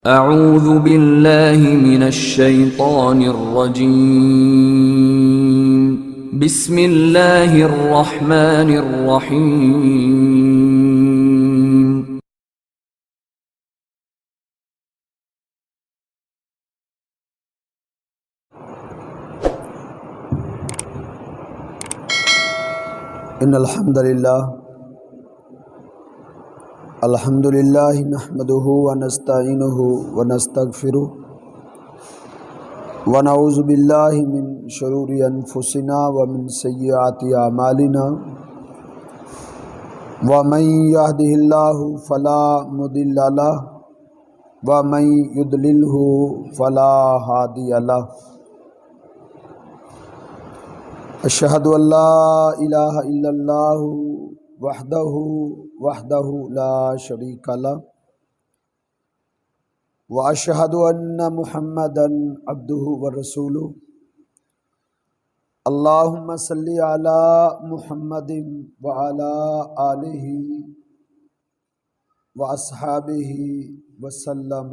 अऊज़ु बिल्लाहि मिनश्शैतानिर रजीम। बिस्मिल्लाहिर रहमानिर रहीम। इन्नल हम्दुलिल्लाह नहमदुहु व नस्तईनुहु व नस्तगफिरुहु व नऊज़ु बिल्लाहि मिन शुरूरि अनफुसिना व मिन सय्यिआति अमालिना व मन यहदिहिल्लाहु फला मुदिल्ल लहु व मन युद्लिलहु फला हादिय लहु। अशहदु अल्ला इलाहा इल्लल्लाहु वहदहु ला शरीका लहु व अशहदु अन्ना मुहम्मदन अब्दुहु व रसूलुहु। अल्लाहुम्मा सल्लि अला मुहम्मदिन व अला आलिहि व अस्हाबिहि व सल्लम।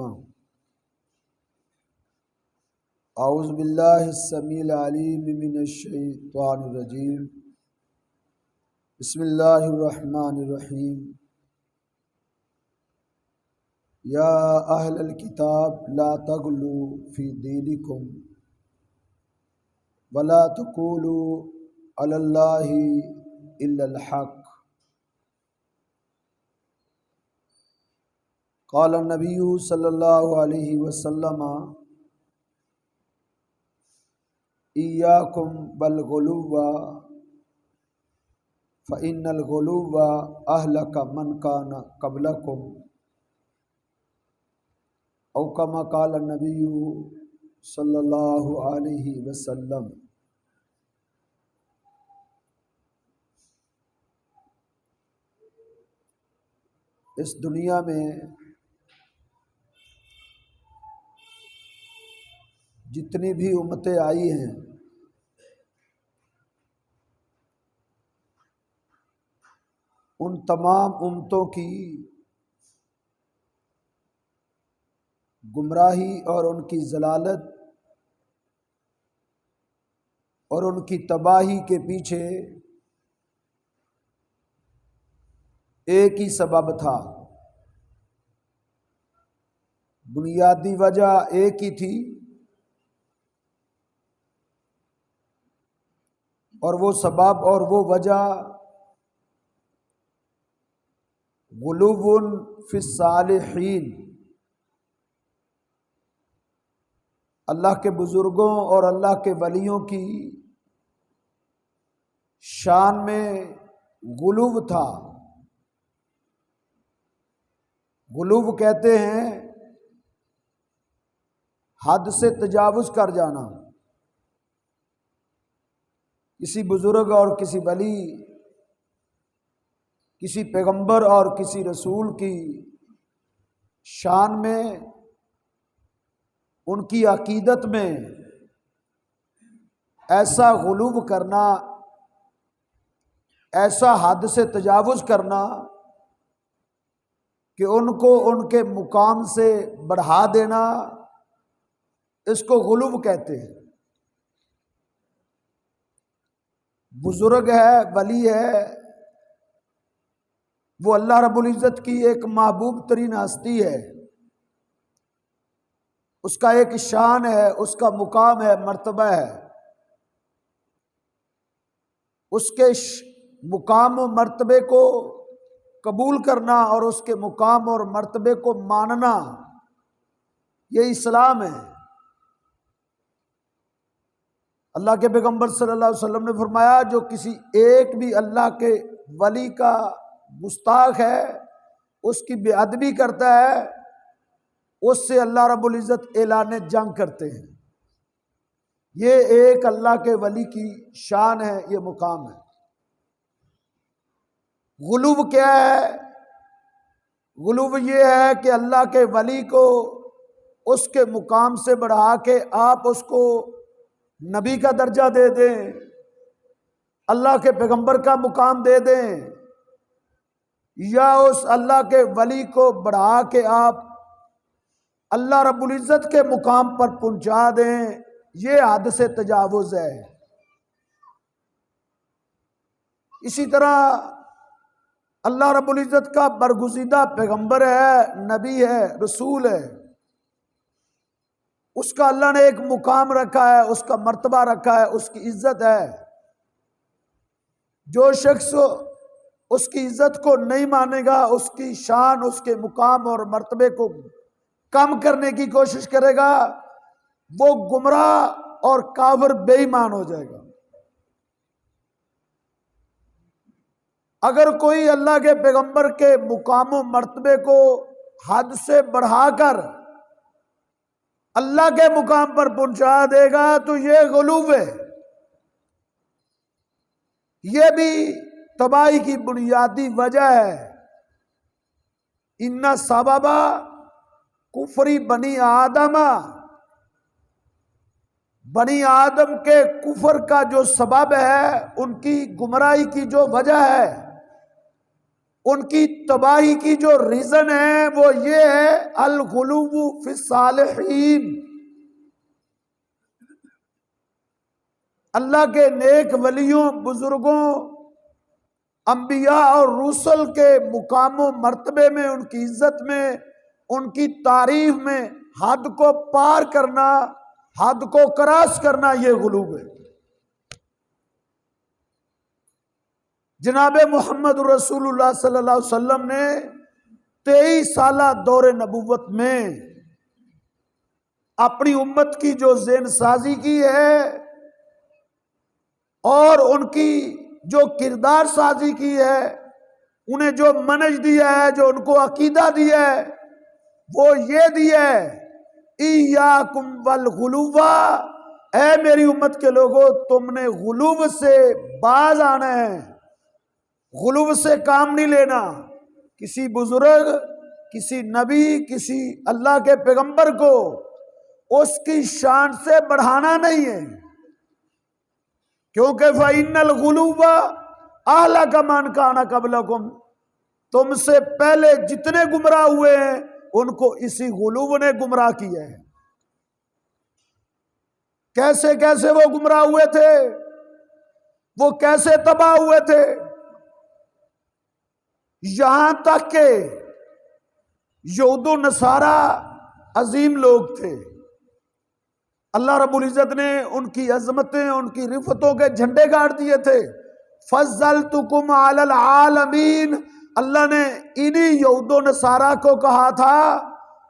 औज़ु बिल्लाहिस समीइल अलीम मिनश शैतानिर रजीम। बिस्मिल्लाहिर रहमानिर रहीम। या अहलल किताब ला तग़लू फ़ी दीनिकुम वला तक़ूलू अलल्लाहि इल्लल हक़। क़ाल नबिय्यु सल्लल्लाहु अलैहि वसल्लम इय्याकुम बल गुलुव्व फ़इन्नल गुलुव्व अहलक मन कान क़ब्लकुम औ कमा क़ाल नबिय्यु सल्लल्लाहु अलैहि वसल्लम। इस दुनिया में जितनी भी उम्मतें आई हैं, उन तमाम उम्मतों की गुमराही और उनकी ज़लालत और उनकी तबाही के पीछे एक ही सबब था। बुनियादी वजह एक ही थी और वो सबब और वो वजह गुलुव्वुन फ़िस्सालिहीन, अल्लाह के बुज़ुर्गों और अल्लाह के वलियों की शान में गुलुव था। गुलुव कहते हैं हद से तजावुज़ कर जाना। किसी बुज़ुर्ग और किसी वली, किसी पैगंबर और किसी रसूल की शान में, उनकी अकीदत में ऐसा गुलूव करना, ऐसा हद से तजावुज़ करना कि उनको उनके मुकाम से बढ़ा देना, इसको गुलूव कहते हैं। बुजुर्ग है, वली है, वो अल्लाह रब्बुल इज़्ज़त की एक महबूब तरीन हस्ती है, उसका एक शान है, उसका मुकाम है, मर्तबा है। उसके मुकाम और मर्तबे को कबूल करना और उसके मुकाम और मर्तबे को मानना, ये इस्लाम है। अल्लाह के पैगंबर सल्लल्लाहु अलैहि वसल्लम ने फरमाया, जो किसी एक भी अल्लाह के वली का गुस्ताख है, उसकी बेअदबी करता है, उससे अल्लाह रब्बुल इज़्ज़त ऐलान जंग करते हैं। ये एक अल्लाह के वली की शान है, ये मुकाम है। गुलूव क्या है? गुलूव ये है कि अल्लाह के वली को उसके मुकाम से बढ़ा के आप उसको नबी का दर्जा दे दें, अल्लाह के पैगंबर का मुकाम दे दें, या उस अल्लाह के वली को बढ़ा के आप अल्लाह रब्बुल इज़्ज़त के मुकाम पर पहुंचा दें, ये हद से तजावुज़ है। इसी तरह अल्लाह रब्बुल इज़्ज़त का बरगुज़ीदा पैगंबर है, नबी है, रसूल है, उसका अल्लाह ने एक मुकाम रखा है, उसका मर्तबा रखा है, उसकी इज्जत है। जो शख्स उसकी इज्जत को नहीं मानेगा, उसकी शान, उसके मुकाम और मर्तबे को कम करने की कोशिश करेगा, वो गुमराह और काफिर बेईमान हो जाएगा। अगर कोई अल्लाह के पैगंबर के मुकाम और मर्तबे को हद से बढ़ाकर अल्लाह के मुकाम पर पहुंचा देगा तो ये गुलूब है। ये भी तबाही की बुनियादी वजह है। इन्ना सबबा कुफरी बनी आदमा, बनी आदम के कुफर का जो सबब है, उनकी गुमराही की जो वजह है, उनकी तबाही की जो रीजन है, वो ये है अल गुलूबु फी सालिहीन। अल्लाह के नेक वलियों, बुजुर्गों, अंबिया और रुसल के मुकामों मर्तबे में, उनकी इज्जत में, उनकी तारीफ में हद को पार करना, हद को क्रॉस करना, ये गुलूब है। जनाबे मोहम्मद रसूलुल्लाह सल्लल्लाहु अलैहि वसल्लम ने 23 साला दौरे नबूवत में अपनी उम्मत की जो ज़ेन साजी की है और उनकी जो किरदार साजी की है, उन्हें जो मनज दिया है, जो उनको अकीदा दिया है, वो ये दिया है, इय्याकुम वल गुलूवा, ऐ मेरी उम्मत के लोगों, तुमने गुलूब से बाज आना है, गुलूब से काम नहीं लेना। किसी बुजुर्ग, किसी नबी, किसी अल्लाह के पैगंबर को उसकी शान से बढ़ाना नहीं है, क्योंकि फ़इन्नल गुलूबा अहलका मन काना क़ब्लकुम, तुमसे पहले जितने गुमराह हुए हैं उनको इसी गुलूब ने गुमराह किया है। कैसे कैसे वो गुमराह हुए थे, वो कैसे तबाह हुए थे, यहां तक के यहूद नसारा अजीम लोग थे। अल्लाह रब्बुल इज़्ज़त ने उनकी अजमतें, उनकी रिफतों के झंडे गाड़ दिए थे। फज़्ज़लतुकुम अलल आलमीन, अल्लाह ने इन्हीं यहूद नसारा को कहा था,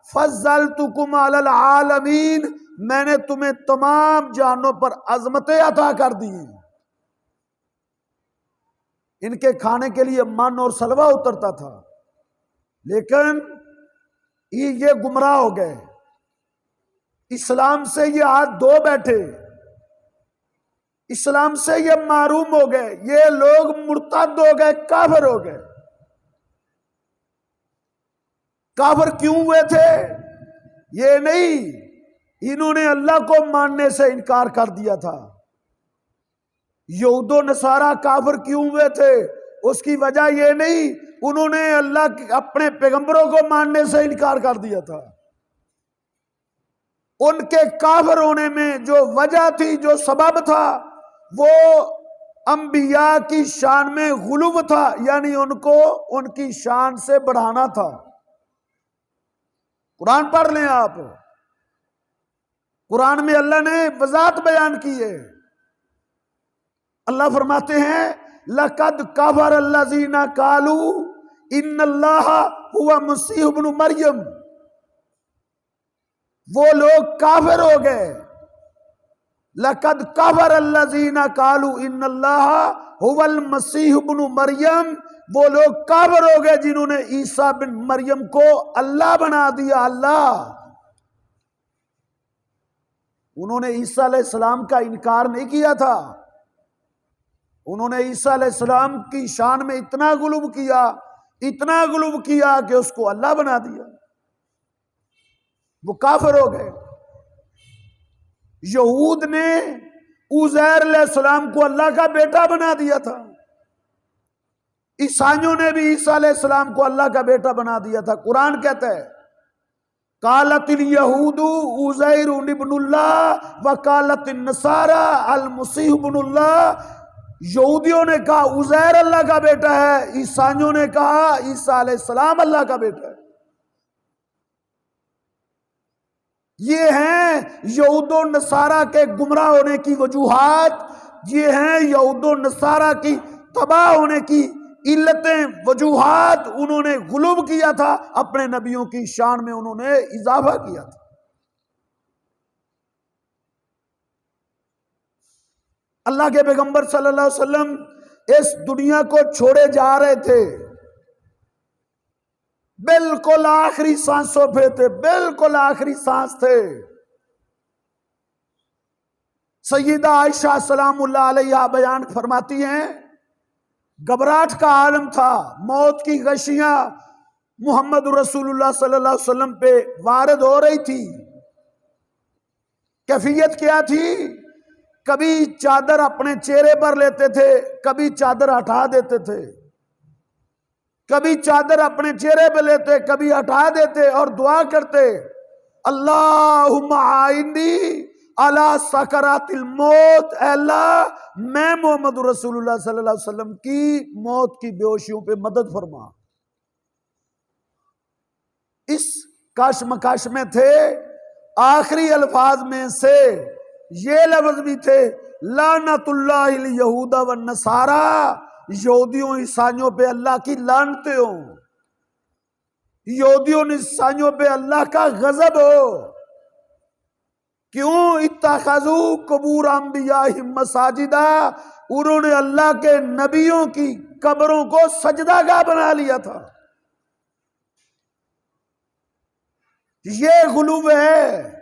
फज़्ज़लतुकुम अलल आलमीन, मैंने तुम्हें तमाम जानों पर अजमतें अता कर दी। इनके खाने के लिए मन और सलवा उतरता था, लेकिन ये गुमराह हो गए, इस्लाम से ये हाथ धो बैठे, इस्लाम से ये मारूम हो गए, ये लोग मुर्तद हो गए, काफिर हो गए। काफिर क्यों हुए थे? ये नहीं, इन्होंने अल्लाह को मानने से इनकार कर दिया था। यहूदो नसारा काफिर क्यों हुए थे? उसकी वजह ये नहीं, उन्होंने अल्लाह के अपने पैगंबरों को मानने से इनकार कर दिया था। उनके काफिर होने में जो वजह थी, जो सबब था, वो अंबिया की शान में गुलूब था, यानी उनको उनकी शान से बढ़ाना था। कुरान पढ़ लें आप, कुरान में अल्लाह ने वजाहत बयान की है। अल्लाह फरमाते हैं, लक़द कफ़र अल्लज़ीना क़ालू इन्नल्लाह हुवा मसीह इब्न मरियम, वो लोग काफिर हो गए। लक़द कफ़र अल्लज़ीना क़ालू इन्नल्लाह हुवल मसीह इब्न मरियम, वो लोग काफिर हो गए जिन्होंने ईसा बिन मरियम को अल्लाह बना दिया। अल्लाह, उन्होंने ईसा अलैहिस्सलाम का इनकार नहीं किया था, उन्होंने ईसा अलैहिस्सलाम की शान में इतना गुलूब किया, इतना गुलूब किया कि उसको अल्लाह बना दिया। वो काफिर हो गए। यहूद ने उज़ैर अलैहिस्सलाम को अल्लाह का बेटा बना दिया था, ईसाइयों ने भी ईसा अलैहिस्सलाम को अल्लाह का बेटा बना दिया था। कुरान कहता है, कालतिल यहूदू उज़ैर इब्नुल्लाह व कालतिन नसारा अल मसीह इब्नुल्लाह। यहूदियों ने कहा उज़ैर अल्लाह का बेटा है, ईसाइयों ने कहा ईसा अलैहिस्सलाम अल्लाह का बेटा है। ये हैं यहूदो नसारा के गुमराह होने की वजूहात, ये हैं यहूदो नसारा की तबाह होने की इल्लतें, वजूहात। उन्होंने गुलूब किया था, अपने नबियों की शान में उन्होंने इजाफा किया था। अल्लाह के पैगंबर सल्लल्लाहु अलैहि वसल्लम इस दुनिया को छोड़े जा रहे थे, बिल्कुल आखिरी सांसों पे थे, बिल्कुल आखिरी सांस थे। सैयदा आयशा सलामुल्लाह अलैहा बयान फरमाती हैं, घबराहट का आलम था, मौत की गशियां मोहम्मद रसूलुल्लाह सल्लल्लाहु अलैहि वसल्लम पे वारिद हो रही थी। कैफियत क्या थी? कभी चादर अपने चेहरे पर लेते थे, कभी चादर हटा देते थे, कभी चादर अपने चेहरे पे लेते, कभी हटा देते और दुआ करते, अल्लाहुम्मा आइनी अला सकरातिल मौत। अल्लाह मैं मोहम्मद रसूलुल्लाह सल्लल्लाहु अलैहि वसल्लम की मौत की बेहोशियों पे मदद फरमा। इस कशमकश में थे। आखिरी अल्फाज में से ये लफ्ज भी थे, लानतुल्लाहिल यहूदा व नसारा। यहूदियों ईसाइयों पे अल्लाह की लानतें हो, यहूदियों ईसाइयों पे अल्लाह का गजब हो। क्यों? इत्तखज़ू कुबूर अंबियाहिम मसाजिदा। उन्होंने अल्लाह के नबियों की कब्रों को सजदागाह बना लिया था। ये गुलूब है।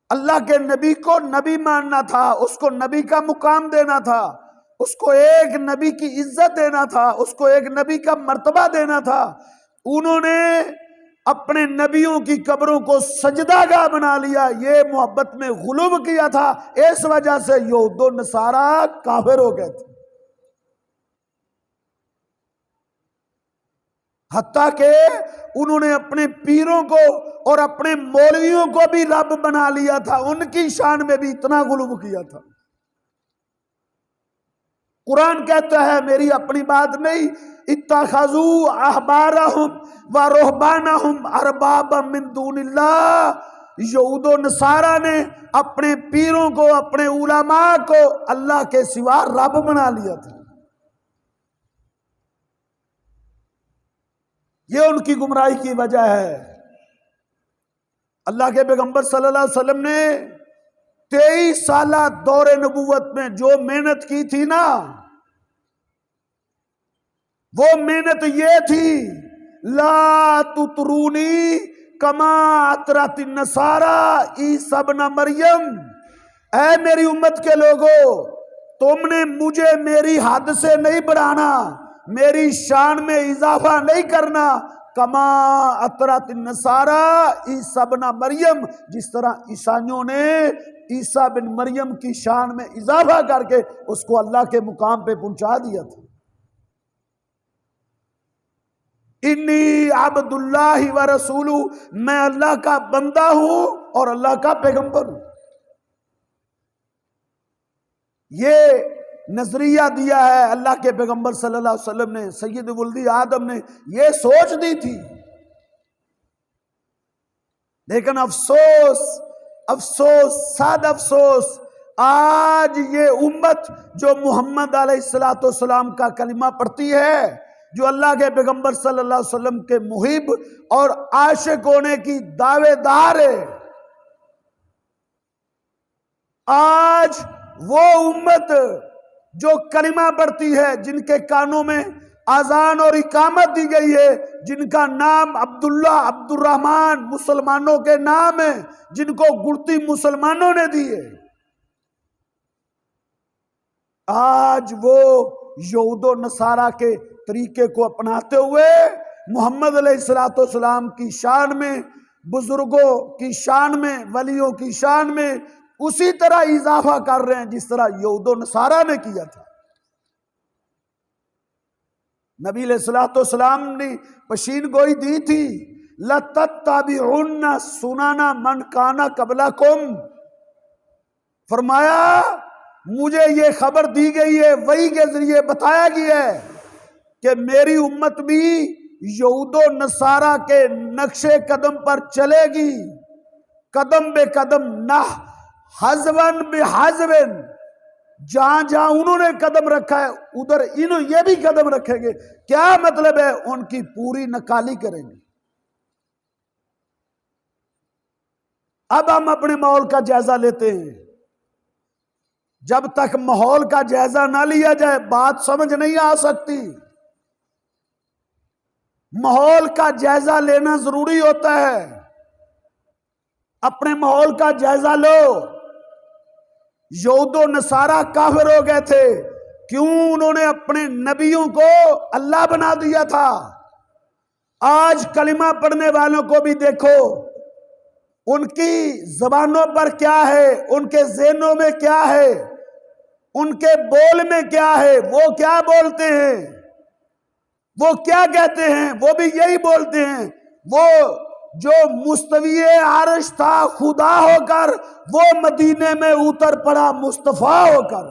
अल्लाह के नबी को नबी मानना था, उसको नबी का मुकाम देना था, उसको एक नबी की इज्जत देना था, उसको एक नबी का मर्तबा देना था। उन्होंने अपने नबियों की कब्रों को सजदागाह बना लिया। ये मोहब्बत में गुलूब किया था, इस वजह से यहूदो नसारा काफिर हो गए थे। हत्ता के उन्होंने अपने पीरों को और अपने मौलवियों को भी रब बना लिया था, उनकी शान में भी इतना गुलूब किया था। कुरान कहता है, मेरी अपनी बात नहीं, इत्तखज़ू अहबारहुम व रुहबानहुम अरबाबा मिन दूनिल्लाह। यहूदो नसारा ने अपने पीरों को, अपने उलमा को अल्लाह के सिवा रब बना लिया था। ये उनकी गुमराही की वजह है। अल्लाह के पैगंबर सल्लल्लाहु अलैहि वसल्लम ने 23 साला दौरे नबूवत में जो मेहनत की थी ना, वो मेहनत ये थी, ला तुतरूनी कमा अतरत नसारा ईसा इब्न मरियम। ऐ मेरी उम्मत के लोगों, तुमने मुझे मेरी हद से नहीं बढ़ाना, मेरी शान में इजाफा नहीं करना। कमा अतरत नसारा ईसा इब्न मरियम, जिस तरह ईसाइयों ने ईसा बिन मरियम की शान में इजाफा करके उसको अल्लाह के मुकाम पे पहुंचा दिया था। इन्नी अब्दुल्लाहि व रसूलु, मैं अल्लाह का बंदा हूं और अल्लाह का पैगंबर हूं। ये नजरिया दिया है अल्लाह के पैगंबर सल्लल्लाहु अलैहि वसल्लम ने, सैयद वुल्दी आदम ने ये सोच दी थी। लेकिन अफसोस, अफसोस, साद अफसोस, आज ये उम्मत जो मोहम्मद अलैहिस्सलाम का कलिमा पढ़ती है, जो अल्लाह के पैगंबर सल्लल्लाहु अलैहि वसल्लम के मुहिब और आशिक होने की दावेदार है, आज वो उम्मत जो कलिमा पढ़ती है, जिनके कानों में आजान और इकामत दी गई है, जिनका नाम अब्दुल्ला, अब्दुर्रहमान मुसलमानों के नाम है, जिनको गुड़ती मुसलमानों ने दी है, आज वो यहूदो नसारा के तरीके को अपनाते हुए मोहम्मद अलैहिस्सलाम की शान में, बुजुर्गों की शान में, वलियों की शान में उसी तरह इजाफा कर रहे हैं जिस तरह यहूदो नसारा ने किया था। नबी अलैहिस्सलाम ने पशीन गोई दी थी, लतत्तबिउन्ना सुनाना मन काना कबलकुम। फरमाया मुझे ये खबर दी गई है, वही के जरिए बताया गया है कि मेरी उम्मत भी यहूदो नसारा के नक्शे कदम पर चलेगी, कदम बे कदम, ना हजवन बे हजवन, जहां जहां उन्होंने कदम रखा है उधर ये भी कदम रखेंगे। क्या मतलब है? उनकी पूरी नकाली करेंगे। अब हम अपने माहौल का जायजा लेते हैं। जब तक माहौल का जायजा ना लिया जाए बात समझ नहीं आ सकती। माहौल का जायजा लेना जरूरी होता है। अपने माहौल का जायजा लो। यहूदो नसारा काफिर हो गए थे, क्यों? उन्होंने अपने नबियों को अल्लाह बना दिया था। आज कलिमा पढ़ने वालों को भी देखो, उनकी जबानों पर क्या है, उनके ज़हनों में क्या है, उनके बोल में क्या है, वो क्या बोलते हैं, वो क्या कहते हैं, वो भी यही बोलते हैं। वो जो मुस्तवी आरश था खुदा होकर, वो मदीने में उतर पड़ा मुस्तफा होकर।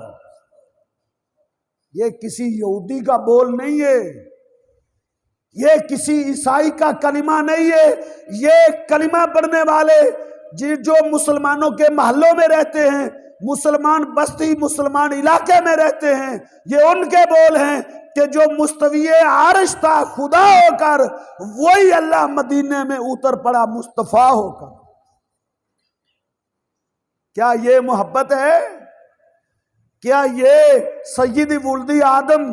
ये किसी यहूदी का बोल नहीं है, ये किसी ईसाई का कलिमा नहीं है। ये कलिमा पढ़ने वाले जो मुसलमानों के महलों में रहते हैं, मुसलमान बस्ती, मुसलमान इलाके में रहते हैं, ये उनके बोल हैं कि जो मुस्तवी आरश था खुदा होकर, वही अल्लाह मदीने में उतर पड़ा मुस्तफा होकर। क्या ये मोहब्बत है? क्या ये सय्यद वुल्द आदम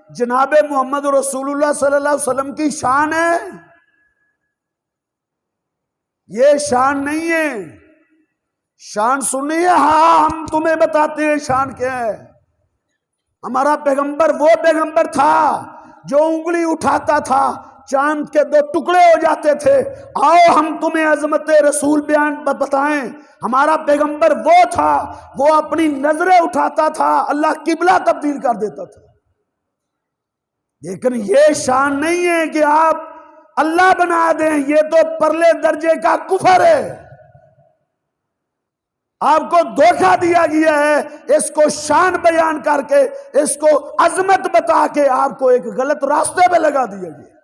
जनाब मोहम्मद रसूलुल्लाह सल्लल्लाहु अलैहि वसल्लम की शान है? ये शान नहीं है। शान सुनिए, हाँ हम तुम्हें बताते हैं शान क्या है। हमारा पैगंबर वो पैगंबर था जो उंगली उठाता था चांद के 2 टुकड़े हो जाते थे। आओ हम तुम्हें अजमत रसूल बयान बताएं। हमारा पैगंबर वो था, वो अपनी नजरें उठाता था, अल्लाह किबला तब्दील कर देता था। लेकिन ये शान नहीं है कि आप अल्लाह बना दें। ये तो परले दर्जे का कुफर है। आपको धोखा दिया गया है। इसको शान बयान करके, इसको अजमत बता के आपको एक गलत रास्ते पे लगा दिया गया।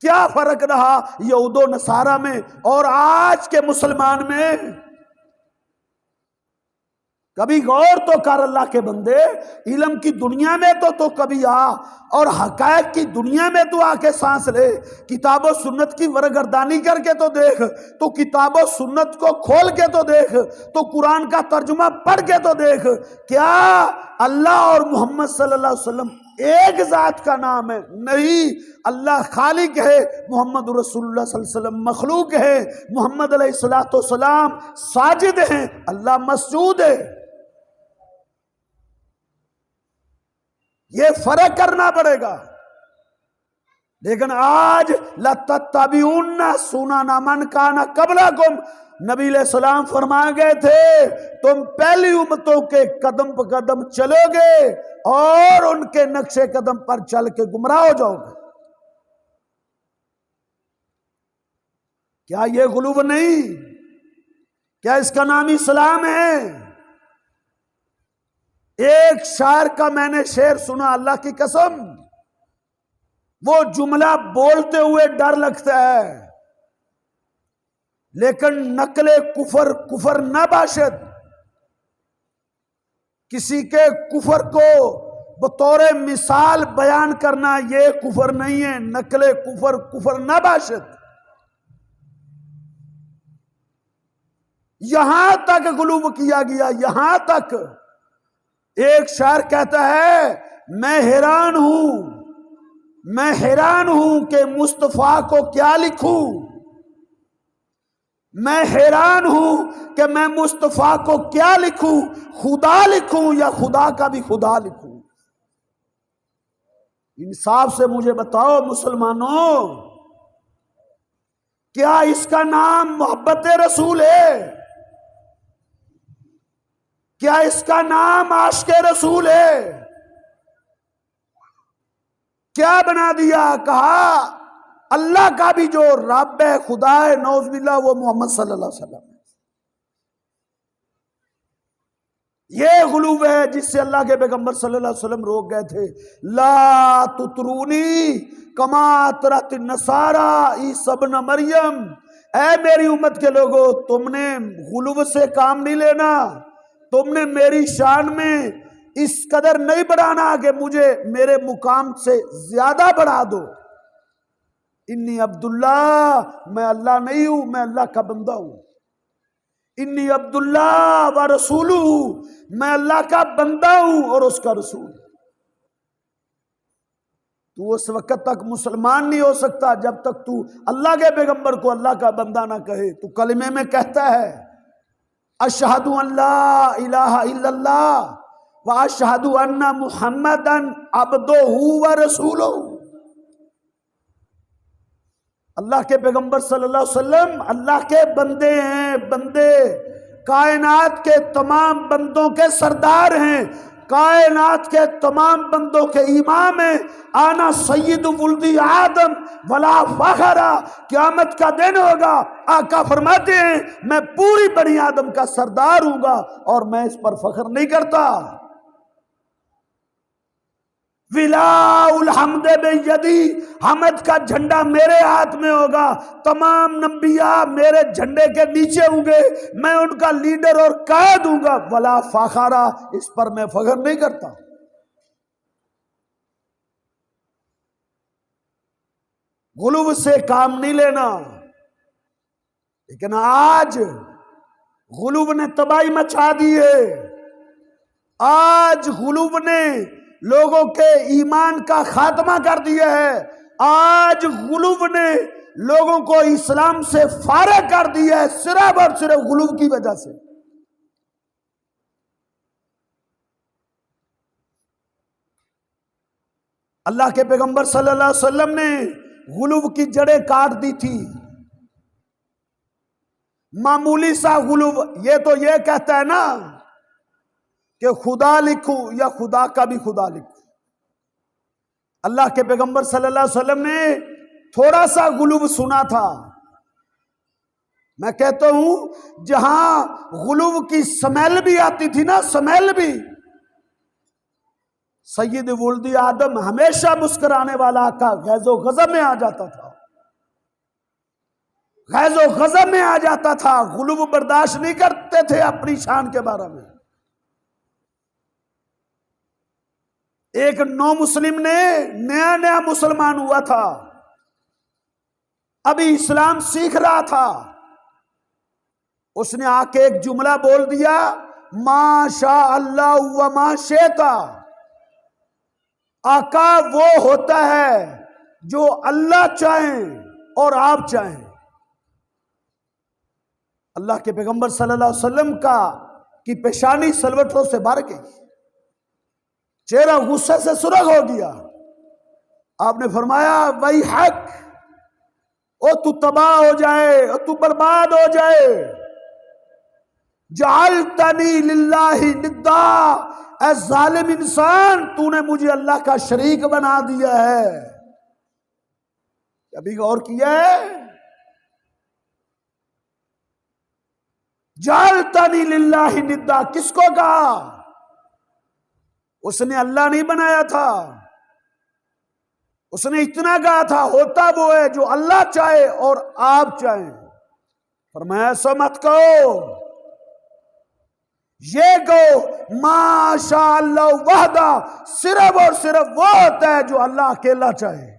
क्या फर्क रहा यहूदो नसारा में और आज के मुसलमान में? कभी गौर तो कर अल्लाह के बंदे। इल्म की दुनिया में तो कभी आ, और हकायक की दुनिया में तो आके सांस ले। किताबो सुन्नत की वरगर्दानी करके तो देख, तो किताबो सुन्नत को खोल के तो देख, तो कुरान का तर्जुमा पढ़ के तो देख। क्या अल्लाह और मोहम्मद सल्लल्लाहु अलैहि वसल्लम एक जात का नाम है? नहीं, अल्लाह खालिक है, मोहम्मद रसूलुल्लाह सल्लल्लाहु अलैहि वसल्लम मखलूक है, मोहम्मद अलैहिस्सलातु वस्सलाम साजिद हैं, अल्लाह मसजूद है। ये फर्क करना पड़ेगा। लेकिन आज लतत्तबिउन्ना सुनाना मन काना कबलकुम, नबी सलाम फरमा गए थे तुम पहली उम्मतों के कदम पर कदम चलोगे और उनके नक्शे कदम पर चल के गुमराह हो जाओगे। क्या ये गुलूब नहीं? क्या इसका नाम इस्लाम है? एक शायर का मैंने शेर सुना, अल्लाह की कसम, वो जुमला बोलते हुए डर लगता है, लेकिन नकले कुफर कुफर न बाशद। किसी के कुफर को बतौर मिसाल बयान करना ये कुफर नहीं है। नकले कुफर कुफर न बाशद। यहां तक गुलूब किया गया, यहां तक। एक शायर कहता है मैं हैरान हूं कि मुस्तफा को क्या लिखूं। मैं हैरान हूं कि मैं मुस्तफा को क्या लिखूं, खुदा लिखूं या खुदा का भी खुदा लिखूं। इंसाफ से मुझे बताओ मुसलमानों, क्या इसका नाम मोहब्बत रसूल है? क्या इसका नाम आशिक़े रसूल है? क्या बना दिया? कहा अल्लाह का भी जो रब है, खुदा है, नौज़ुबिल्लाह, वो मोहम्मद सल्लल्लाहु अलैहि वसल्लम है। ये गुलूब है जिससे अल्लाह के पैगंबर सल्लल्लाहु अलैहि वसल्लम रोक गए थे। ला तुतरूनी कमा तरत नसारा ईसा इब्न मरियम, ऐ मेरी उम्मत के लोगों, तुमने गुलूब से काम नहीं लेना, तुमने मेरी शान में इस कदर नहीं बढ़ाना कि मुझे मेरे मुकाम से ज्यादा बढ़ा दो। इन्नी अब्दुल्ला, मैं अल्लाह नहीं हूं, मैं अल्लाह का बंदा हूं। इन्नी अब्दुल्ला व रसूलू, मैं अल्लाह का बंदा हूं और उसका रसूल। तू उस वक्त तक मुसलमान नहीं हो सकता जब तक तू अल्लाह के पैगंबर को अल्लाह का बंदा ना कहे। तू कलमे में कहता है अशहदु अल्ला इलाहा इल्लल्लाह व अशहदु अन्ना मुहम्मदन अब्दुहु व रसूलुहु। अल्लाह के पैगंबर सल्लल्लाहु अलैहि वसल्लम अल्लाह के बंदे हैं, बंदे कायनात के तमाम बंदों के सरदार हैं, कायनात के तमाम बंदों के इमाम हैं। आना सय्यिदु वुल्दी आदम वला फखरा, क़यामत का दिन होगा, आका फरमाते हैं मैं पूरी बनी आदम का सरदार हूंगा और मैं इस पर फख्र नहीं करता। विलाउल हमद बेयदी, हमद का झंडा मेरे हाथ में होगा, तमाम नबिया मेरे झंडे के नीचे होंगे, मैं उनका लीडर और कायद हूंगा। वला फाखारा, इस पर मैं फख्र नहीं करता। गुलूब से काम नहीं लेना। लेकिन आज गुलूब ने तबाही मचा दी है। आज गुलूब ने लोगों के ईमान का खात्मा कर दिया है। आज गुलूब ने लोगों को इस्लाम से फारिग कर दिया है, सिर्फ और सिर्फ गुलूब की वजह से। अल्लाह के पैगंबर सल्लल्लाहु अलैहि वसल्लम ने गुलूब की जड़ें काट दी थी। मामूली सा गुलूब, ये तो ये कहता है ना कि खुदा लिखूं या खुदा का भी खुदा लिखूं। अल्लाह के पैगंबर सल्लल्लाहु अलैहि वसल्लम ने थोड़ा सा गुलूब सुना था। मैं कहता हूं जहां गुलूब की स्मेल भी आती थी ना, स्मेल भी, सय्यद वुल्दी आदम हमेशा मुस्कुराने वाला आका गैज़ो गज़ब में आ जाता था, गैज़ो गज़ब में आ जाता था। गुलूब बर्दाश्त नहीं करते थे अपनी शान के बारे में। एक नौ मुस्लिम ने नया नया मुसलमान हुआ था, अभी इस्लाम सीख रहा था। उसने आके एक जुमला बोल दिया, माशा अल्लाह व मा शेता। आका वो होता है जो अल्लाह चाहें और आप चाहें। अल्लाह के पैगंबर सल्लल्लाहु अलैहि वसल्लम की पेशानी सलवटों से भर गई, चेहरा गुस्से से सुर्ख हो गया। आपने फरमाया वही हक, ओ तू तबाह हो जाए, ओ तू बर्बाद हो जाए। जालतनी लिल्लाहि निद्दा, ऐ जालिम इंसान, तूने मुझे अल्लाह का शरीक बना दिया है। कभी गौर किया है? जालतनी लिल्लाहि निद्दा किसको कहा? उसने अल्लाह नहीं बनाया था, उसने इतना कहा था होता वो है जो अल्लाह चाहे और आप चाहें। फरमाया ऐसा मत कहो, ये कहो माशा अल्लाह वहदा, सिर्फ और सिर्फ वो होता है जो अल्लाह अकेला चाहे,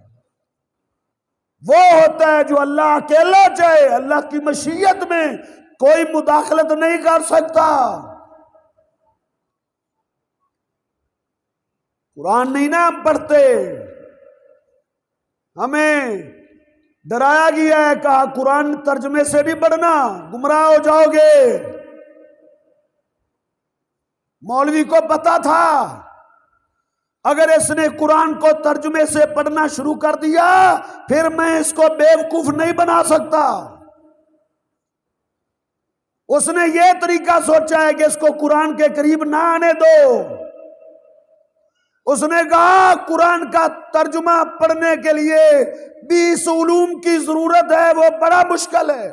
वो होता है जो अल्लाह अकेला चाहे। अल्लाह की मशीयत में कोई मुदाखलत नहीं कर सकता। कुरान नहीं ना हम पढ़ते, हमें डराया गया है, कहा कुरान तर्जमे से नहीं पढ़ना, गुमराह हो जाओगे। मौलवी को पता था अगर इसने कुरान को तर्जुमे से पढ़ना शुरू कर दिया फिर मैं इसको बेवकूफ नहीं बना सकता। उसने ये तरीका सोचा है कि इसको कुरान के करीब ना आने दो। उसने कहा कुरान का तर्जुमा पढ़ने के लिए 20 उलूम की जरूरत है, वो बड़ा मुश्किल है।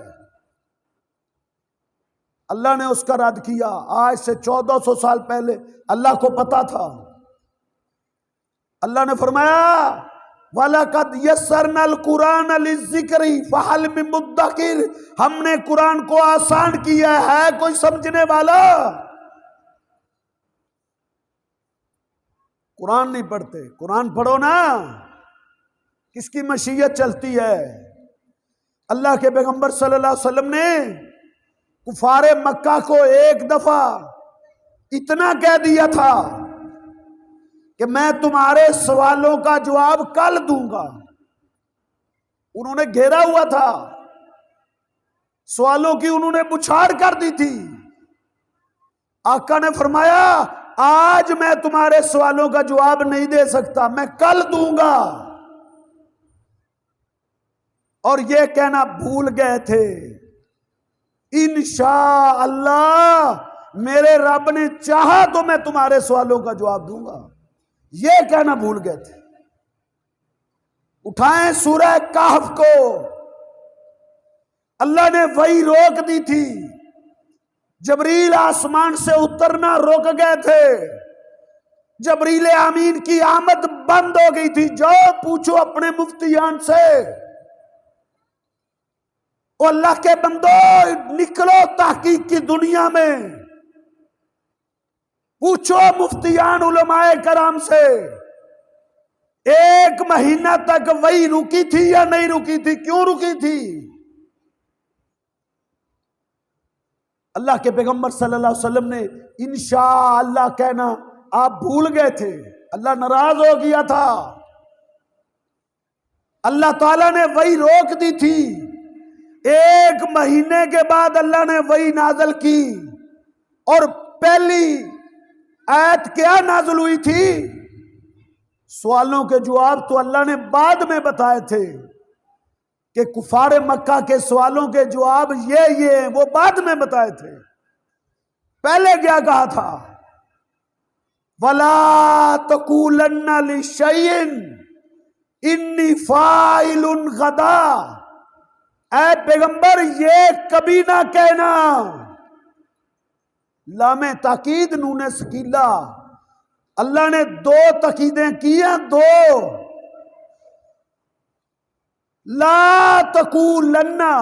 अल्लाह ने उसका रद्द किया। आज से 1400 साल पहले अल्लाह को पता था। अल्लाह ने फरमाया वलकद यस्सरनल कुरान लिज़िक्री फहल मिन मुद्दकिर, हमने कुरान को आसान किया है कोई समझने वाला। कुरान नहीं पढ़ते, कुरान पढ़ो ना, किसकी मशीयत चलती है। अल्लाह के पैगंबर सल्लल्लाहु अलैहि वसल्लम ने कुफारे मक्का को एक दफा इतना कह दिया था कि मैं तुम्हारे सवालों का जवाब कल दूंगा। उन्होंने घेरा हुआ था, सवालों की उन्होंने बुछाड़ कर दी थी। आका ने फरमाया आज मैं तुम्हारे सवालों का जवाब नहीं दे सकता, मैं कल दूंगा। और ये कहना भूल गए थे इंशाअल्लाह मेरे रब ने चाहा तो मैं तुम्हारे सवालों का जवाब दूंगा, ये कहना भूल गए थे। उठाएं सूरह कहफ को, अल्लाह ने वही रोक दी थी। जबरील आसमान से उतरना रोक गए थे, जबरील आमीन की आमद बंद हो गई थी। जाओ पूछो अपने मुफ्तियान से, ओ अल्लाह के बंदो निकलो तहकीक की दुनिया में, पूछो मुफ्तियान उलमाए कराम से 1 महीना तक वही रुकी थी या नहीं रुकी थी, क्यों रुकी थी। अल्लाह के पैगंबर सल्लल्लाहु अलैहि वसल्लम ने इंशाअल्लाह कहना आप भूल गए थे, अल्लाह नाराज हो गया था। अल्लाह ताला ने वही रोक दी थी। 1 महीने के बाद अल्लाह ने वही नाजल की। और पहली आयत क्या नाज़िल हुई थी, सवालों के जवाब तो अल्लाह ने बाद में बताए थे कि कुफारे मक्का के सवालों के जवाब ये वो बाद में बताए थे। पहले क्या कहा था, वला तकूलन्ना लिशैइन इन्नी फाइलुन गदा, ऐ पैगंबर ये कभी ना कहना, लामे ताकीद नूने सकीला, अल्लाह ने 2 तकीदें की हैं, 2। ला तकूलन्ना,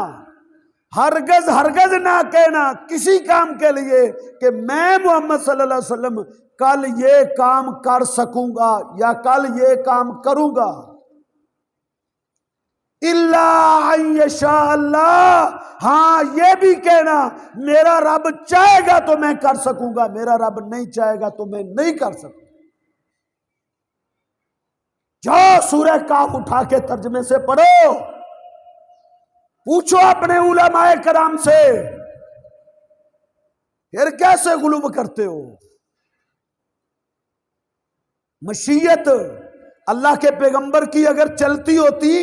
हरगज हरगज ना कहना किसी काम के लिए कि मैं मोहम्मद सल्लल्लाहु अलैहि वसल्लम कल ये काम कर सकूंगा या कल ये काम करूंगा। इल्ला यशा अल्लाह, हाँ ये भी कहना मेरा रब चाहेगा तो मैं कर सकूंगा, मेरा रब नहीं चाहेगा तो मैं नहीं कर सकूंगा। जाओ सूरह काफ उठा के तर्जमे से पढ़ो, पूछो अपने उलमाए कराम से, फिर कैसे गुलूब करते हो। मशीयत अल्लाह के पैगंबर की अगर चलती होती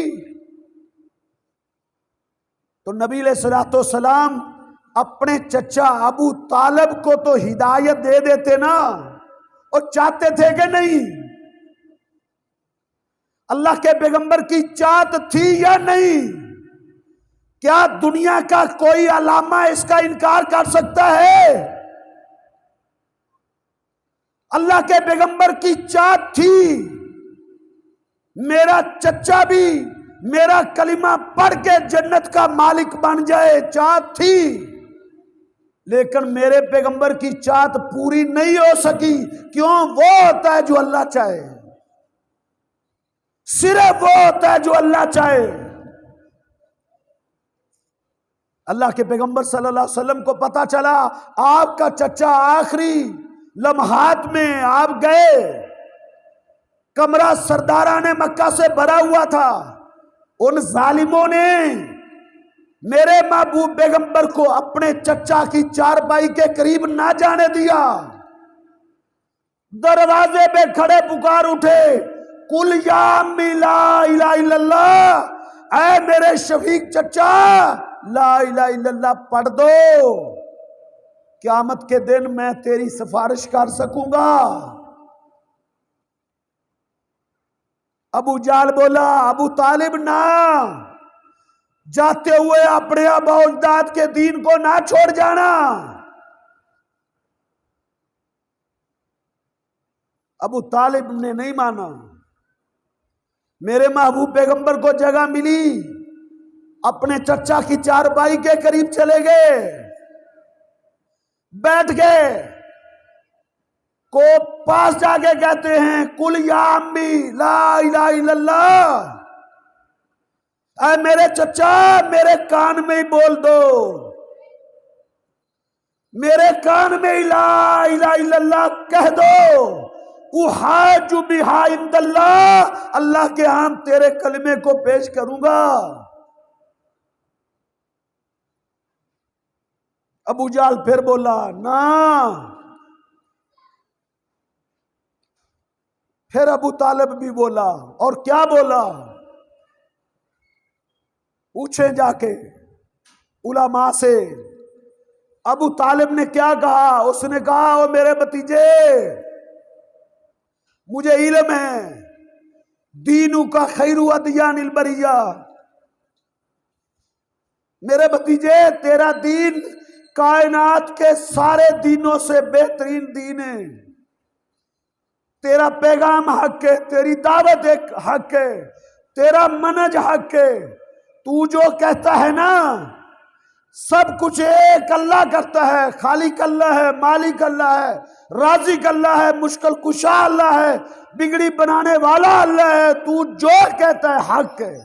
तो नबी अलैहिस्सलातु वस्सलाम अपने चचा अबू तालिब को तो हिदायत दे देते ना, और चाहते थे कि नहीं। अल्लाह के पैगंबर की चाहत थी या नहीं, क्या दुनिया का कोई अलामा इसका इनकार कर सकता है। अल्लाह के पैगंबर की चाहत थी मेरा चचा भी मेरा कलिमा पढ़ के जन्नत का मालिक बन जाए, चाहत थी। लेकिन मेरे पैगंबर की चाहत पूरी नहीं हो सकी। क्यों? वो होता है जो अल्लाह चाहे, सिर्फ वो होता है जो अल्लाह चाहे। अल्लाह के पैगंबर सल्लल्लाहु अलैहि वसल्लम को पता चला आपका चचा आखिरी लम्हात में आप गए, कमरा सरदाराने मक्का से भरा हुआ था। उन जालिमों ने मेरे महबूब पैगंबर को अपने चचा की चारपाई के करीब ना जाने दिया। दरवाजे पे खड़े पुकार उठे, कुल या अम्मी ला इलाहा इल्लल्लाह, ऐ मेरे शफीक चचा ला इलाहा इल्लल्लाह पढ़ दो, क़यामत के दिन मैं तेरी सिफारिश कर सकूंगा। अबू जाल बोला, अबू तालिब ना, जाते हुए अपने आबा अजदाद के दीन को ना छोड़ जाना। अबू तालिब ने नहीं माना। मेरे महबूब पैगंबर को जगह मिली, अपने चचा की चारपाई के करीब चले गए, बैठ गए। को पास जाके कहते हैं, कुल या अम्मी ला इलाहा इल्लल्लाह। ऐ मेरे चचा, मेरे कान में ही बोल दो, मेरे कान में ही ला इलाहा इल्लल्लाह कह दो। उहाजु बिहा इंदल्लाह, अल्लाह के यहाँ तेरे कलमे को पेश करूंगा। अबू जाल फिर बोला ना। फिर अबू तालिब भी बोला, और क्या बोला पूछे जाके उलमा से। अबू तालिब ने क्या कहा? उसने कहा, ओ मेरे भतीजे, मुझे इल्म है, दीनू का खैरु अदियानिल बरिया। मेरे भतीजे, तेरा दीन कायनात के सारे दीनों से बेहतरीन दीन है। तेरा पैगाम हक है, तेरी दावत एक हक है, तेरा मनज हक है। तू जो कहता है ना, सब कुछ एक अल्लाह करता है, खालिक अल्लाह है, मालिक अल्लाह है, राज़िक अल्लाह है, मुश्किल कुशा अल्लाह है, बिगड़ी बनाने वाला अल्लाह है। तू जो कहता है हक है।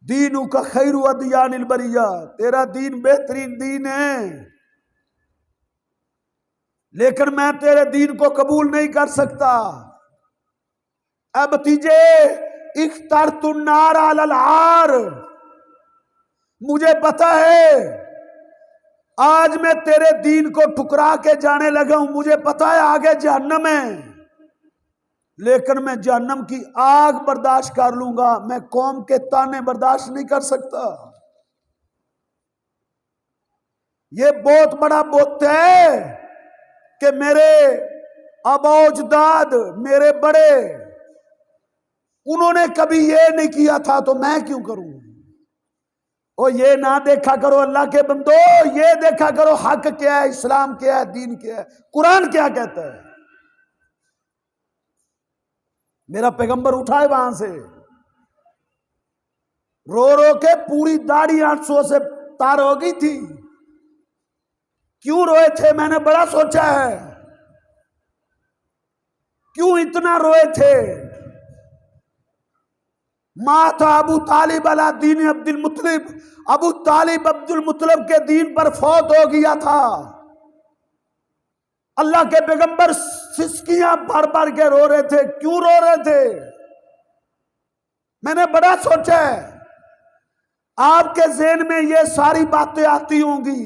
दीनू का खैरु अदियानिल बरिया, तेरा दीन बेहतरीन दीन है, लेकिन मैं तेरे दीन को कबूल नहीं कर सकता। अब भतीजे, इख्तर तुन्नार अलल आर, मुझे पता है आज मैं तेरे दीन को ठुकरा के जाने लगा हूं, मुझे पता है आगे जहन्नम है, लेकिन मैं जहन्नम की आग बर्दाश्त कर लूंगा, मैं कौम के ताने बर्दाश्त नहीं कर सकता। ये बहुत बड़ा बोत है कि मेरे अबौजदाद, मेरे बड़े, उन्होंने कभी ये नहीं किया था तो मैं क्यों करूं। और ये ना देखा करो अल्लाह के बंदो, ये देखा करो हक क्या है, इस्लाम क्या है, दीन क्या है, कुरान क्या कहता है। मेरा पैगंबर उठा है वहां से, रो रो के पूरी दाढ़ी आंसुओं से तार हो गई थी। क्यों रोए थे? मैंने बड़ा सोचा है, क्यों इतना रोए थे। माँ था अबू तालिब अला दीन अब्दुल मुत्तलिब, अबू तालिब अब्दुल मुत्तलिब के दीन पर फौत हो गया था। अल्लाह के पैगंबर सिसकियां भर भर के रो रहे थे। क्यों रो रहे थे? मैंने बड़ा सोचा है, आपके ज़हन में ये सारी बातें आती होंगी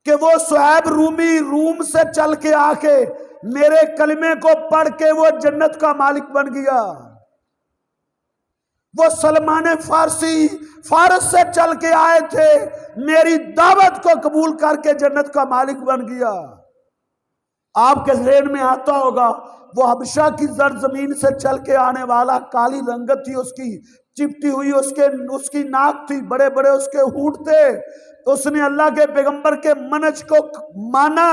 कि वो सुहैब रूमी रूम से चल के आके मेरे कलमे को पढ़ के वो जन्नत का मालिक बन गया। वो सलमान फारसी फारस से चल के आए थे, मेरी दावत को कबूल करके जन्नत का मालिक बन गया। आपके ज़हन में आता होगा वो हबशा की जमीन से चल के आने वाला, काली रंगत थी उसकी, चिपटी हुई उसकी नाक थी, बड़े बड़े उसके होंठ थे। तो उसने अल्लाह के पैगंबर के मनज को माना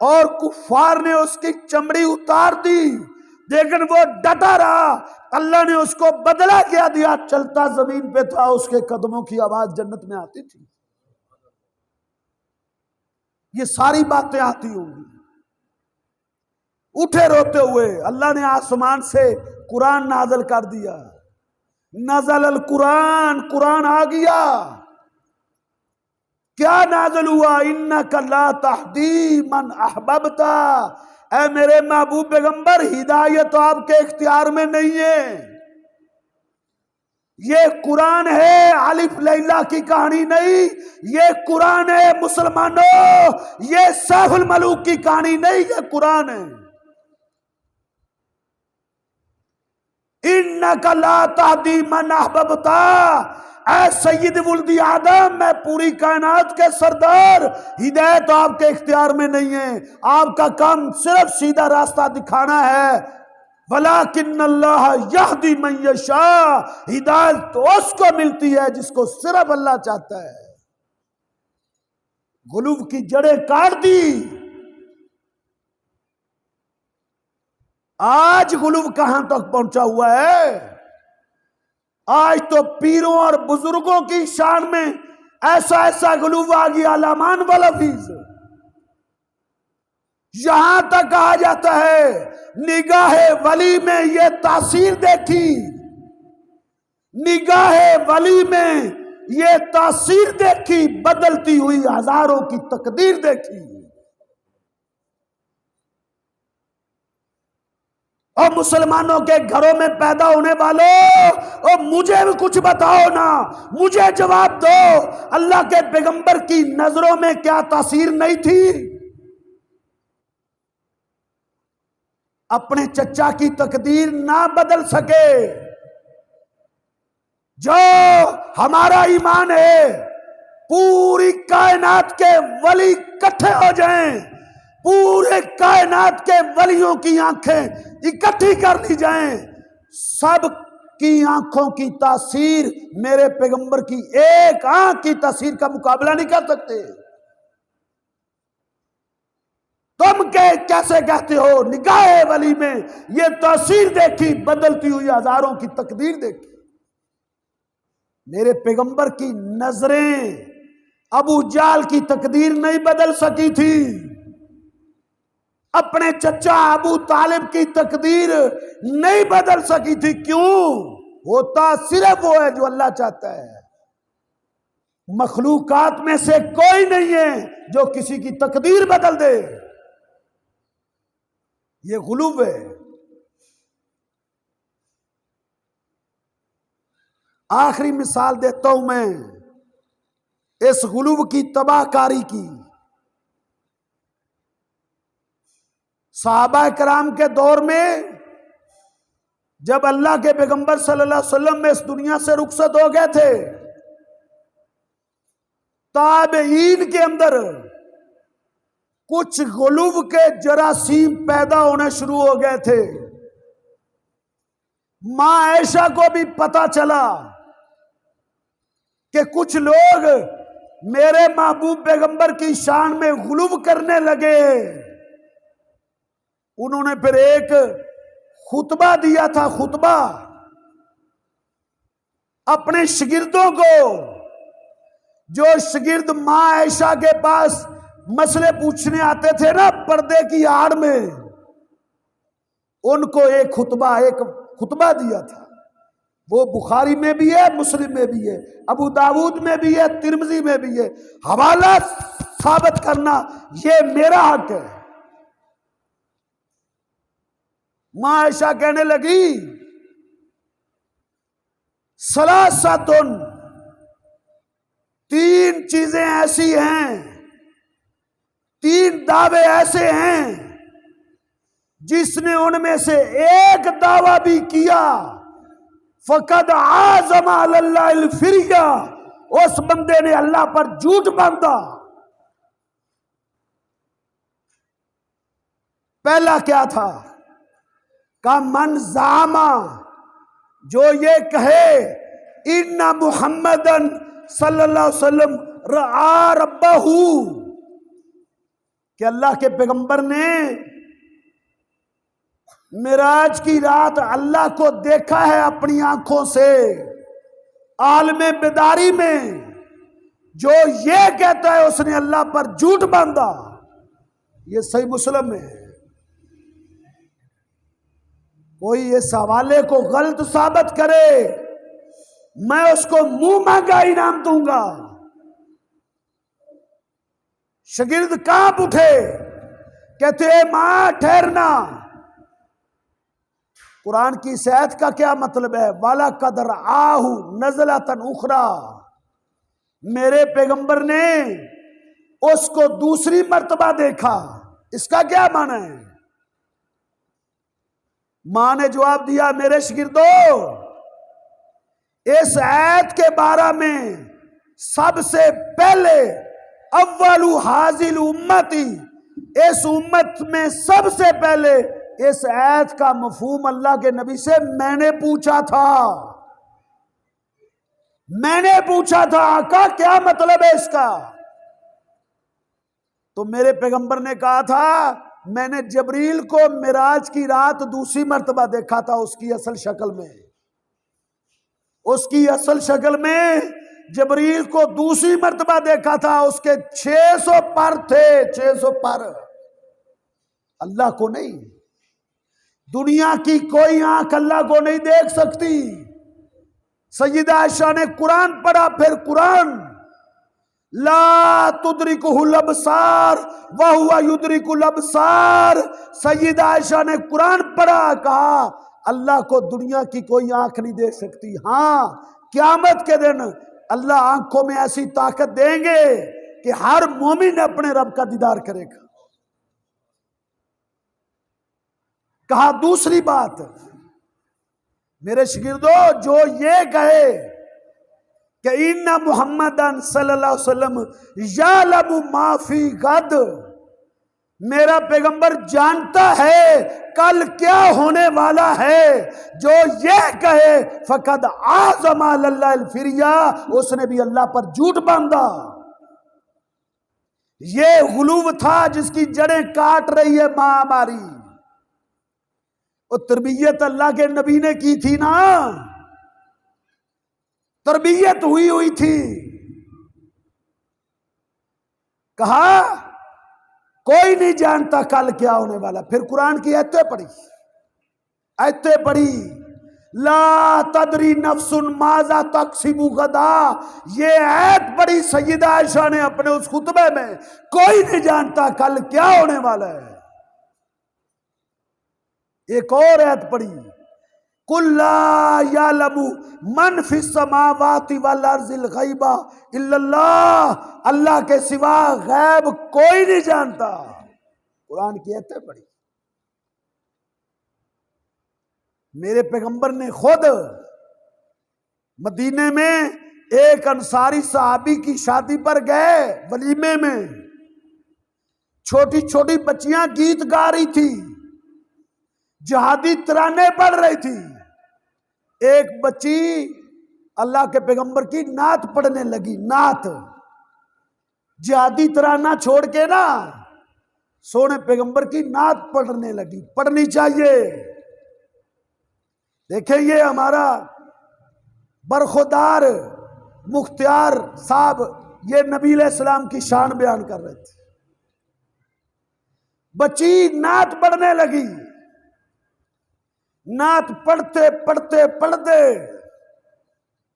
और कुफार ने उसकी चमड़ी उतार दी, लेकिन वो डटा रहा। अल्लाह ने उसको बदला क्या दिया? चलता जमीन पे था, उसके कदमों की आवाज जन्नत में आती थी। ये सारी बातें आती होंगी। उठे रोते हुए अल्लाह ने आसमान से कुरान नाजल कर दिया। नज़ल अल कुरान, कुरान आ गया। क्या नाजल हुआ? इन्नका ला तहदी मन अहबबता, ऐ मेरे महबूब पैगंबर, हिदायत आपके इख्तियार में नहीं है। ये कुरान है, अलिफ लैला की कहानी नहीं। ये कुरान है मुसलमानों, ये सैफुल मलूक की कहानी नहीं, ये कुरान है। इन्नका ला तहदी मन अहबबता, ऐ सैयद वुल्दी आदम, मैं पूरी कायनात के सरदार, हिदायत आपके इख्तियार में नहीं है, आपका काम सिर्फ सीधा रास्ता दिखाना है। वलाकिन्नल्लाह यहदी मन यशा, हिदायत तो उसको मिलती है जिसको सिर्फ अल्लाह चाहता है। गुलूब की जड़ें काट दी। आज गुलूब कहां तक पहुंचा हुआ है? आज तो पीरों और बुजुर्गों की शान में ऐसा ऐसा गुलूब आ गया, लामान वाला फीस। यहां तक कहा जाता है निगाहे वली में ये तासीर देखी, निगाहे वली में ये तासीर देखी, बदलती हुई हजारों की तकदीर देखी। और मुसलमानों के घरों में पैदा होने वालों, और मुझे भी कुछ बताओ ना, मुझे जवाब दो, अल्लाह के पैगंबर की नजरों में क्या तासीर नहीं थी? अपने चचा की तकदीर ना बदल सके। जो हमारा ईमान है, पूरी कायनात के वली इकट्ठे हो जाएं, पूरे कायनात के वलियों की आंखें इकट्ठी कर ली जाएं, सब की आंखों की तासीर मेरे पैगंबर की एक आंख की तासीर का मुकाबला नहीं कर सकते। तुम कैसे कहते हो निगाहे वली में ये तासीर देखी, बदलती हुई हजारों की तकदीर देखी? मेरे पैगंबर की नजरें अबू जाल की तकदीर नहीं बदल सकी थी, अपने चचा अबू तालिब की तकदीर नहीं बदल सकी थी। क्यों? होता सिर्फ वो है जो अल्लाह चाहता है। मखलूकात में से कोई नहीं है जो किसी की तकदीर बदल दे। ये गुलूब है। आखिरी मिसाल देता हूं मैं इस गुलूब की तबाहकारी की। सहाबा कराम के दौर में जब अल्लाह के पैगंबर सल्लल्लाहु अलैहि वसल्लम में इस दुनिया से रुखसत हो गए थे, ताबईन के अंदर कुछ गुलूब के जरासीम पैदा होने शुरू हो गए थे। मां आयशा को भी पता चला कि कुछ लोग मेरे महबूब पैगंबर की शान में गुलूब करने लगे। उन्होंने फिर एक खुतबा दिया था, खुतबा अपने शिगिर्दों को। जो शिगिर्द मां आयशा के पास मसले पूछने आते थे ना पर्दे की आड़ में, उनको एक खुतबा दिया था। वो बुखारी में भी है, मुस्लिम में भी है, अबू दाऊद में भी है, तिरमिजी में भी है। हवाला साबित करना ये मेरा हक है। मां आयशा कहने लगी, सलासतुन, तीन चीजें ऐसी हैं, तीन दावे ऐसे हैं जिसने उनमें से एक दावा भी किया, फकद आज़म अल्लाह फिरिया, उस बंदे ने अल्लाह पर झूठ बांधा। पहला क्या था? का मन जामा, जो ये कहे इन्ना मुहम्मदन सल्लल्लाहु अलैहि वसल्लम रआ रब्बहू, कि अल्लाह के पैगंबर ने मिराज की रात अल्लाह को देखा है अपनी आंखों से, आलमे बेदारी में। जो ये कहता है उसने अल्लाह पर झूठ बांधा। ये सही मुस्लिम में है। कोई इस हवाले को गलत साबित करे, मैं उसको मुंह मांगा इनाम दूंगा। शागिर्द कांप उठे, कहते मां ठहरना, कुरान की इस आयत का क्या मतलब है? वाला कदर आहू नज़लतन उखरा, मेरे पैगंबर ने उसको दूसरी मर्तबा देखा। इसका क्या माना है? मां ने जवाब दिया, मेरे शागिर्दों, इस आयत के बारे में सबसे पहले अव्वलु हाजिल उम्मती, इस उम्मत में सबसे पहले इस आयत का मफहूम अल्लाह के नबी से मैंने पूछा था। मैंने पूछा था, आका क्या मतलब है इसका? तो मेरे पैगंबर ने कहा था, मैंने जबरील को मिराज की रात दूसरी मर्तबा देखा था, उसकी असल शक्ल में। उसकी असल शक्ल में जबरील को दूसरी मर्तबा देखा था। उसके 600 पर थे, 600 पर। अल्लाह को नहीं, दुनिया की कोई आंख अल्लाह को नहीं देख सकती। सय्यदा आयशा ने कुरान पढ़ा, फिर कुरान, ला तुदरिकुहुल अबसार व हुवा युदरिकुल अबसार। सय्यदा आयशा ने कुरान पढ़ा, कहा अल्लाह को दुनिया की कोई आंख नहीं देख सकती। हां, क़यामत के दिन अल्लाह आंखों में ऐसी ताकत देंगे कि हर मोमिन अपने रब का दीदार करेगा। कहा दूसरी बात, मेरे शागिर्दों, जो ये कहे कि इन्ना मुहम्मदन सल्लल्लाहु अलैहि वसल्लम यालमु मा फी गद, मेरा पैगंबर जानता है कल क्या होने वाला है, जो ये कहे फकद आज़मा अल्लाह फिरिया, उसने भी अल्लाह पर झूठ बांधा। ये गुलूब था जिसकी जड़ें काट रही है महामारी। वो तरबियत अल्लाह के नबी ने की थी ना, तरबियत हुई थी। कहा कोई नहीं जानता कल क्या होने वाला। फिर कुरान की आयतें पढ़ी, ला तदरी नफ्सुन माजा तकसिबु गदा। ये आयत पढ़ी सय्यदा आयशा ने अपने उस खुतबे में, कोई नहीं जानता कल क्या होने वाला है। एक और आयत पढ़ी, कुल्ला यालमु मन फिस समावाति वल अर्जिल गैबा इल्लल्लाह, अल्लाह के सिवा गैब कोई नहीं जानता। कुरान की आयतें पढ़ी। मेरे पैगंबर ने खुद मदीने में एक अंसारी सहाबी की शादी पर गए, वलीमे में छोटी छोटी बच्चियां गीत गा रही थी, जिहादी तराने पढ़ रही थी। एक बच्ची अल्लाह के पैगंबर की नात पढ़ने लगी। नात, जिहादी तराना छोड़ के ना सोने पैगंबर की नात पढ़ने लगी। पढ़नी चाहिए। देखें, ये हमारा बरखुदार मुख्तियार साहब ये नबी अलैहिस्सलाम की शान बयान कर रहे थे। बच्ची नात पढ़ने लगी। नात पढ़ते पढ़ते पढ़ते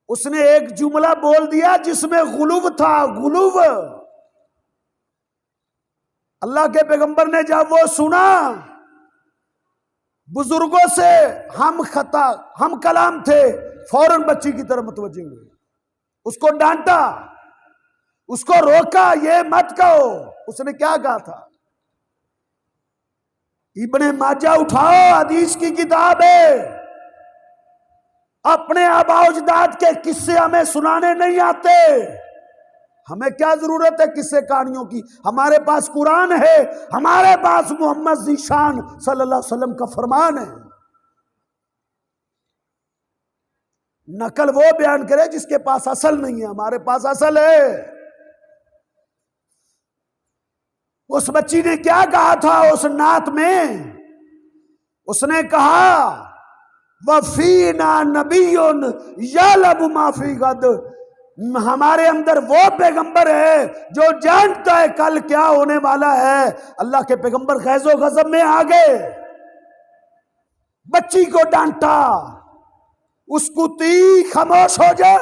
उसने एक जुमला बोल दिया जिसमें गुलूब था। गुलूब। अल्लाह के पैगंबर ने जब वो सुना, बुजुर्गों से हम कलाम थे, फौरन बच्ची की तरफ मुतवज्जे हुए, उसको डांटा, उसको रोका, ये मत कहो। उसने क्या कहा था? इब्ने माजा उठाओ, हदीस की किताब है। अपने आबाउजदाद के किस्से हमें सुनाने नहीं आते। हमें क्या जरूरत है किस्से कहानियों की? हमारे पास कुरान है, हमारे पास मोहम्मद ज़ीशान सल्लल्लाहु अलैहि वसल्लम का फरमान है। नकल वो बयान करे जिसके पास असल नहीं है, हमारे पास असल है। उस बच्ची ने क्या कहा था उस नात में? उसने कहा वफीना नबियुन यालमु मा फी गद, हमारे अंदर वो पैगंबर है जो जानता है कल क्या होने वाला है। अल्लाह के पैगंबर गैज़ो गज़ब में आ गए, बच्ची को डांटा, उसको ती खामोश हो जा,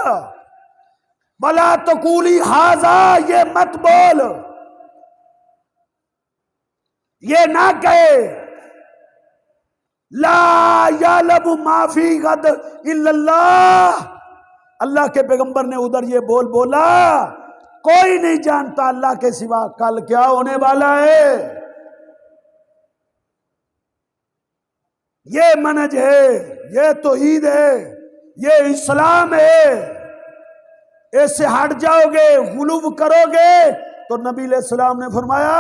बला तकूली हाजा, ये मत बोल, ये ना कहे, ला यालमु मा फी गद इल्लल्लाह। अल्लाह के पैगंबर ने उधर ये बोला, कोई नहीं जानता अल्लाह के सिवा कल क्या होने वाला है। ये मनज है, ये तौहीद है, ये इस्लाम है। ऐसे हट जाओगे, गुलूब करोगे तो नबी अलैहिस्सलाम ने फरमाया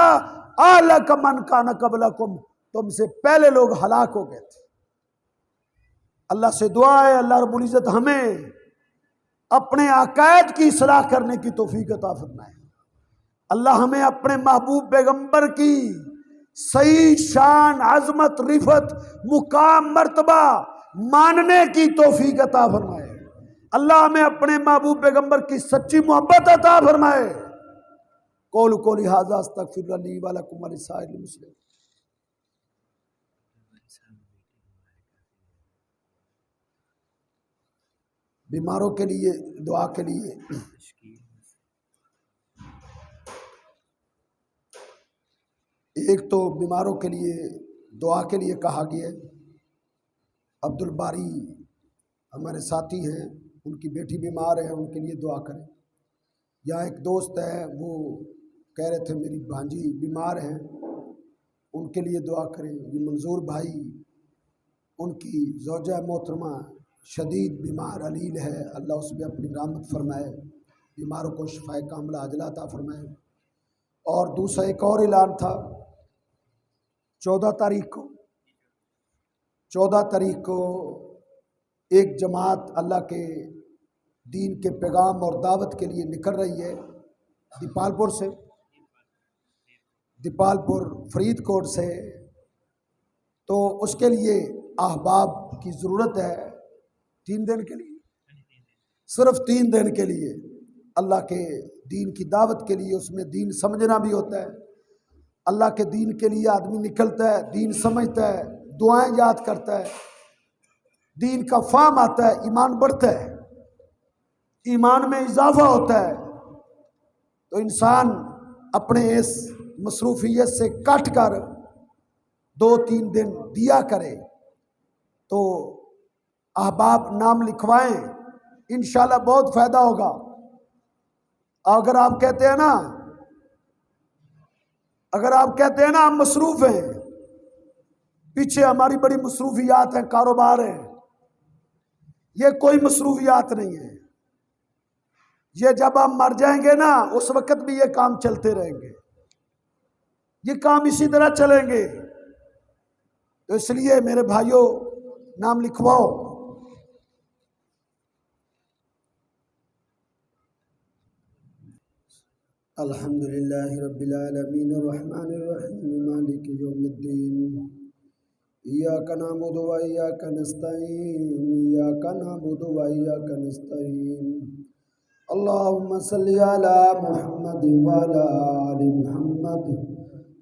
आलक मन कान कबलकुम, तुमसे पहले लोग हलाक हो गए थे। अल्लाह से दुआ है अल्लाह रब्बुल इज्जत हमें अपने अकायद की इस्लाह करने की तौफीक अता फरमाए। अल्लाह हमें अपने महबूब पैगंबर की सही शान, अजमत, रिफत, मुकाम, मर्तबा मानने की तौफीक अता फरमाए। अल्लाह हमें अपने महबूब पैगंबर की सच्ची मोहब्बत अता फरमाए। कौल कौली हाज़ा अस्तगफिरुल्लाह ली व लकुम व लिसाइरिल मुस्लिमीन। बीमारों के लिए दुआ के लिए एक तो बीमारों के लिए दुआ के लिए कहा गया है। अब्दुल बारी हमारे साथी हैं, उनकी बेटी बीमार है, उनके लिए दुआ करें। यहाँ एक दोस्त है, वो कह रहे थे मेरी भांजी बीमार है, उनके लिए दुआ करें। ये मंजूर भाई, उनकी ज़ौजा मोहतरमा शदीद बीमार अलील है, अल्लाह उस पर अपनी रहमत फरमाए, बीमारों को शिफाए कामिला अजला अता फरमाए। और दूसरा एक और ऐलान था 14 तारीख को एक जमात अल्लाह के दीन के पैगाम और दावत के लिए निकल रही है दीपालपुर से, दीपालपुर फरीदकोट से। तो उसके लिए अहबाब की ज़रूरत है 3 दिन के लिए, सिर्फ 3 दिन के लिए अल्लाह के दीन की दावत के लिए। उसमें दीन समझना भी होता है। अल्लाह के दीन के लिए आदमी निकलता है, दीन समझता है, दुआएं याद करता है, दीन का फाहम आता है, ईमान बढ़ता है, ईमान में इजाफा होता है। तो इंसान अपने इस मसरूफियत से कट कर 2-3 दिन दिया करे। तो अहबाब नाम लिखवाएं, इंशाल्लाह बहुत फायदा होगा। अगर आप कहते हैं ना हम मसरूफ हैं, पीछे हमारी बड़ी मसरूफियात हैं, कारोबार है, ये कोई मसरूफियात नहीं है। ये जब हम मर जाएंगे ना, उस वक्त भी ये काम चलते रहेंगे, ये काम इसी तरह चलेंगे। तो इसलिए मेरे भाइयों नाम लिखवाओ। अल्हम्दुलिल्लाहि रब्बिल आलमीन अर्रहमानिर रहीम मालिकि यौमिद्दीन इय्याका नअबुदु व इय्याका नस्तईन अल्लाहुम्मा सल्लि अला मुहम्मदिन व अला आलि मुहम्मद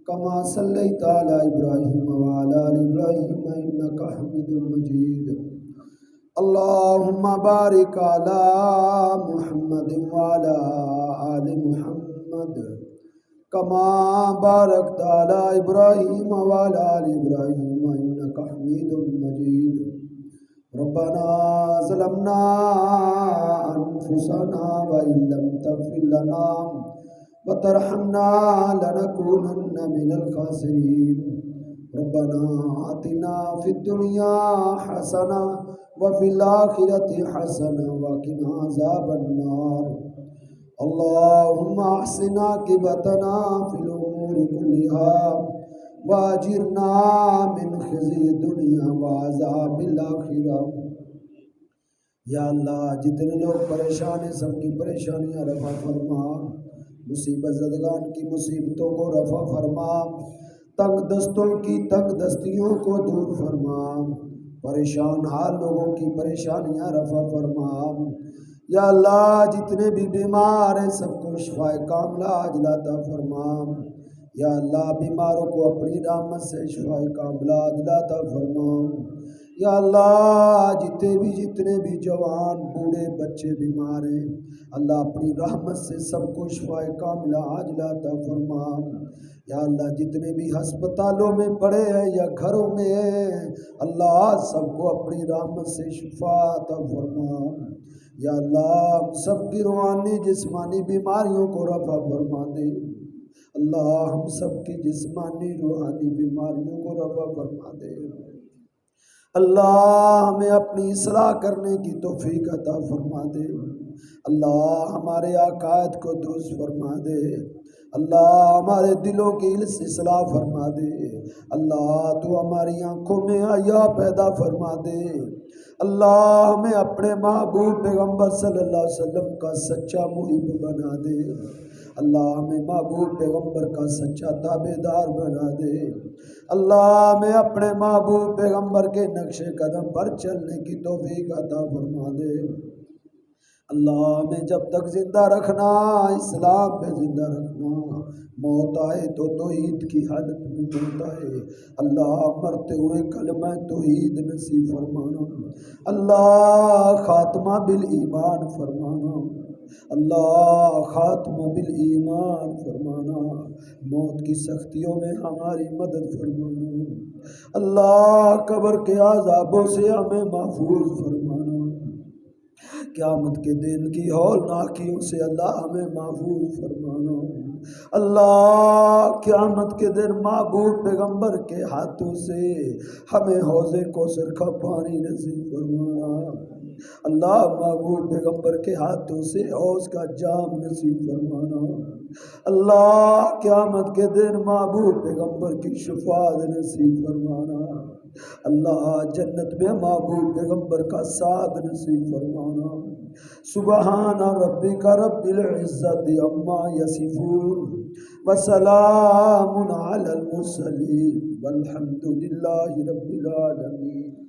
कमा सल्लैता अला इब्राहीम व अला आलि इब्राहीम इन्नका हमीदुम मजीद। अल्लाहुम्मा बारिक अला मुहम्मदिन व अला आलि मुहम्मद कमा बारकता अला इब्राहीम व अला आलि इब्राहीम इन्नका हमीदुम मजीद। रब्बना ज़लमना अनफुसना व इल्लम तग़फिर लना व तरहमना लनकूनन्न मिनल खासिरीन। रब्बना आतिना फिद दुनिया हसना व फिल आखिरति हसना व क़िना अज़ाबन नार। अल्लाहुम्मा अहसिना आक़िबतना फिल उमूरि कुल्लिहा वाजिरना मिन ख़िज़्यि दुनिया व अज़ाबिल आखिरह। या अल्लाह, जितने लोग परेशान हैं सबकी परेशानियाँ रफ़ा फरमा, मुसीबत ज़दगान की मुसीबतों को रफ़ा फरमा, तंग दस्तों की तंग दस्तियों को दूर फरमा, परेशान हाल लोगों की परेशानियाँ रफ़ा फरमा। या अल्लाह, जितने भी बीमार हैं सबको शिफाए कामिला अजला अता फरमा। या अल्लाह, बीमारों को अपनी रहमत से शिफाए कामिला अजला अता फरमा। या अल्लाह, जितने भी जवान बूढ़े बच्चे बीमार हैं, अल्लाह अपनी रहमत से सबको शिफाए कामिला अजला अता फरमा। या अल्लाह, जितने भी हस्पतालों में पड़े हैं या घरों में हैं, अल्लाह सबको अपनी रहमत से शिफा अता फरमा। या अल्लाह, सबकी रूहानी जिस्मानी बीमारियों को रफ़ा फरमा दे। अल्लाह, हम सबकी जिस्मानी रूहानी बीमारियों को रफ़ा फरमा दे। अल्लाह हमें अपनी इसलाह करने की तौफीक अता फरमा दे। अल्लाह हमारे अकायद को दुरुस्त फरमा दे। अल्लाह हमारे दिलों की इसलाह फरमा दे। अल्लाह तू हमारी आंखों में हया पैदा फरमा दे। अल्लाह हमें अपने महबूब पैगम्बर सल्लल्लाहु अलैहि वसल्लम का सच्चा मुहिब बना दे। अल्लाह हमें महबूब पैगम्बर का सच्चा ताबेदार बना दे। अल्लाह हमें अपने महबूब पैगम्बर के नक्शे कदम पर चलने की तौफीक अता फरमा दे। अल्लाह हमें जब तक जिंदा रखना, इस्लाम पे जिंदा रखना। मौत आए तो तौहीद की हालत में मौत आए। अल्लाह मरते हुए कलमा तौहीद नसीब फरमाना। अल्लाह खात्मा बिल ईमान फरमाना। अल्लाह खात्मा बिल ईमान फरमाना। मौत की सख्तियों में हमारी मदद फरमाना। अल्लाह कब्र के आज़ाबों से हमें महफूज फरमाना। क़यामत के दिन की हौलनाकियों से अल्लाह हमें महफूज फरमाना। अल्लाह क़यामत के दिन महबूब पैगम्बर के हाथों से हमें हौज़े कौसर का पानी नसीब फरमाना। अल्लाह महबूब पैगम्बर के हाथों से हौज़ का जाम नसीब फरमाना। अल्लाह क़यामत के दिन महबूब पैगम्बर की शफ़ाअत नसीब फरमाना। अल्लाह जन्नत में महबूब पैगम्बर का साथ नसीब फरमाना। सुबहाना रब्बिका रब्बिल इज़्ज़ति अम्मा यसिफून व सलामुन अलल मुरसलीन वल्हम्दुलिल्लाहि रब्बिल आलमीन।